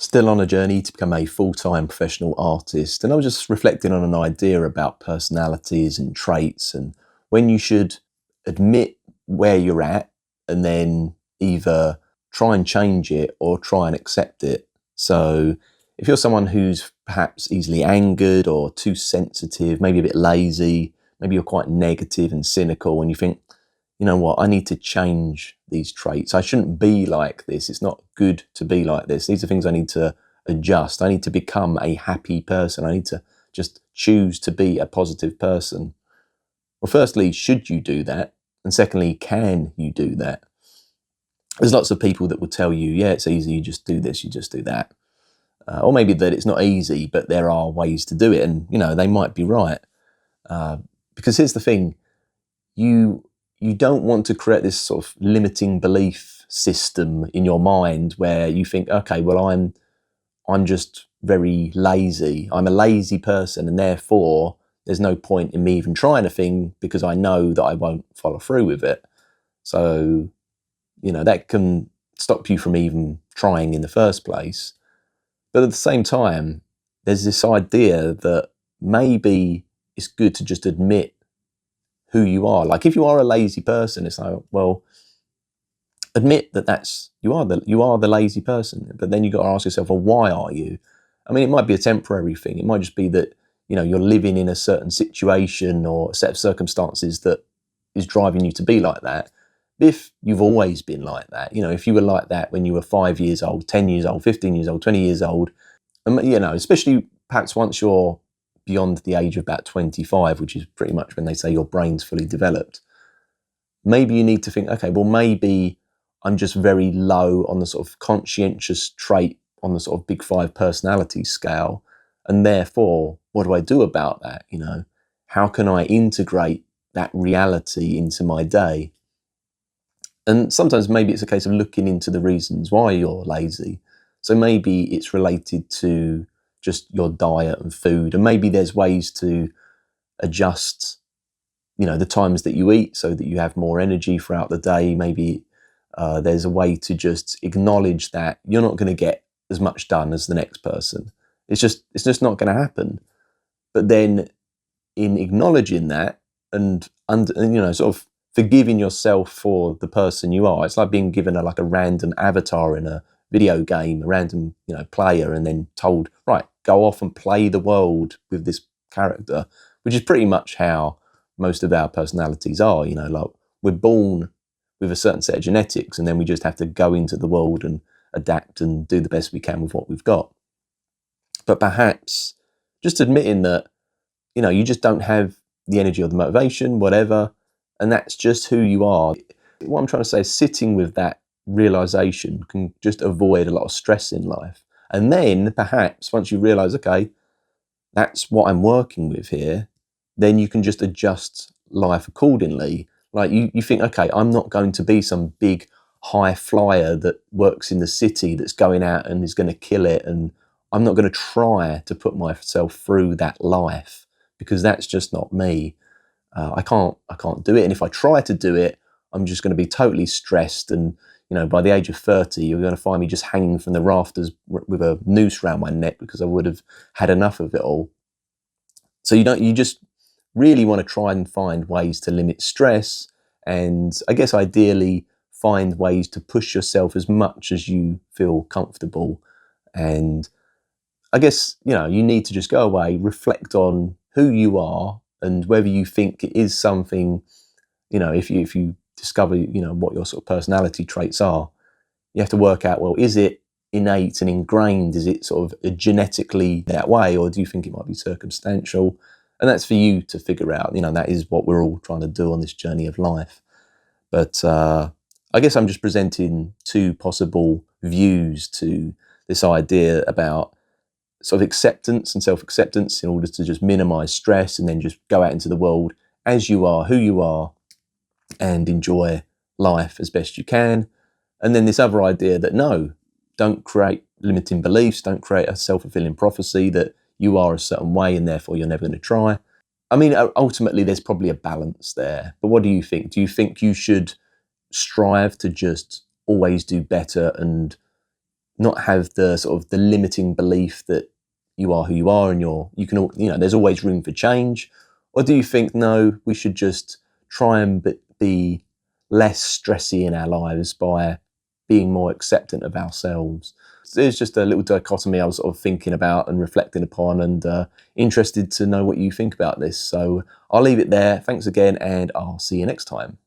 Still on a journey to become a full-time professional artist, and I was just reflecting on an idea about personalities and traits and when you should admit where you're at and then either try and change it or try and accept it. So if you're someone who's perhaps easily angered or too sensitive, maybe a bit lazy, maybe you're quite negative and cynical and you think, you know what, I need to change these traits. I shouldn't be like this. It's not good to be like this. These are things I need to adjust. I need to become a happy person. I need to just choose to be a positive person. Well, firstly, should you do that? And secondly, can you do that? There's lots of people that will tell you, yeah, it's easy, you just do this, you just do that. Or maybe that it's not easy, but there are ways to do it. And, they might be right. Because here's the thing, you don't want to create this sort of limiting belief system in your mind where you think, okay, well, I'm just very lazy. I'm a lazy person, and therefore there's no point in me even trying a thing because I know that I won't follow through with it. So, that can stop you from even trying in the first place. But at the same time, there's this idea that maybe it's good to just admit who you are. Like if you are a lazy person, it's like, well, admit that you are the lazy person. But then you've got to ask yourself, well, why are you? I mean, it might be a temporary thing. It might just be that, you're living in a certain situation or a set of circumstances that is driving you to be like that. If you've always been like that, if you were like that when you were 5 years old, 10 years old, 15 years old, 20 years old, especially perhaps once you're beyond the age of about 25, which is pretty much when they say your brain's fully developed, maybe you need to think, okay, well, maybe I'm just very low on the sort of conscientious trait on the sort of big five personality scale. And therefore, what do I do about that? How can I integrate that reality into my day? And sometimes maybe it's a case of looking into the reasons why you're lazy. So maybe it's related to just your diet and food. And maybe there's ways to adjust, the times that you eat so that you have more energy throughout the day. Maybe there's a way to just acknowledge that you're not going to get as much done as the next person. It's just not going to happen. But then in acknowledging that and sort of forgiving yourself for the person you are, it's like being given a random avatar in a video game, a random, player, and then told, right, go off and play the world with this character, which is pretty much how most of our personalities are. Like we're born with a certain set of genetics, and then we just have to go into the world and adapt and do the best we can with what we've got. But perhaps just admitting that, you just don't have the energy or the motivation, whatever, and that's just who you are. What I'm trying to say is sitting with that realization can just avoid a lot of stress in life. And then perhaps once you realize, okay, that's what I'm working with here, then you can just adjust life accordingly. Like you think, okay, I'm not going to be some big high flyer that works in the city that's going out and is going to kill it, and I'm not going to try to put myself through that life because that's just not me. I can't do it. And if I try to do it, I'm just going to be totally stressed. And, by the age of 30, you're going to find me just hanging from the rafters with a noose around my neck because I would have had enough of it all. So you just really want to try and find ways to limit stress. And I guess ideally find ways to push yourself as much as you feel comfortable. And I guess, you need to just go away, reflect on who you are and whether you think it is something, if you discover, what your sort of personality traits are, you have to work out, well, is it innate and ingrained? Is it sort of genetically that way? Or do you think it might be circumstantial? And that's for you to figure out. That is what we're all trying to do on this journey of life. But I guess I'm just presenting two possible views to this idea about sort of acceptance and self-acceptance in order to just minimize stress and then just go out into the world as you are, who you are, and enjoy life as best you can. And then this other idea that no, don't create limiting beliefs, don't create a self-fulfilling prophecy that you are a certain way and therefore you're never going to try. I mean, ultimately there's probably a balance there. But what do you think? Do you think you should strive to just always do better and not have the sort of the limiting belief that you are who you are and you can, there's always room for change? Or do you think, no, we should just try and be less stressy in our lives by being more acceptant of ourselves? There's just a little dichotomy I was sort of thinking about and reflecting upon, and interested to know what you think about this. So I'll leave it there. Thanks again, and I'll see you next time.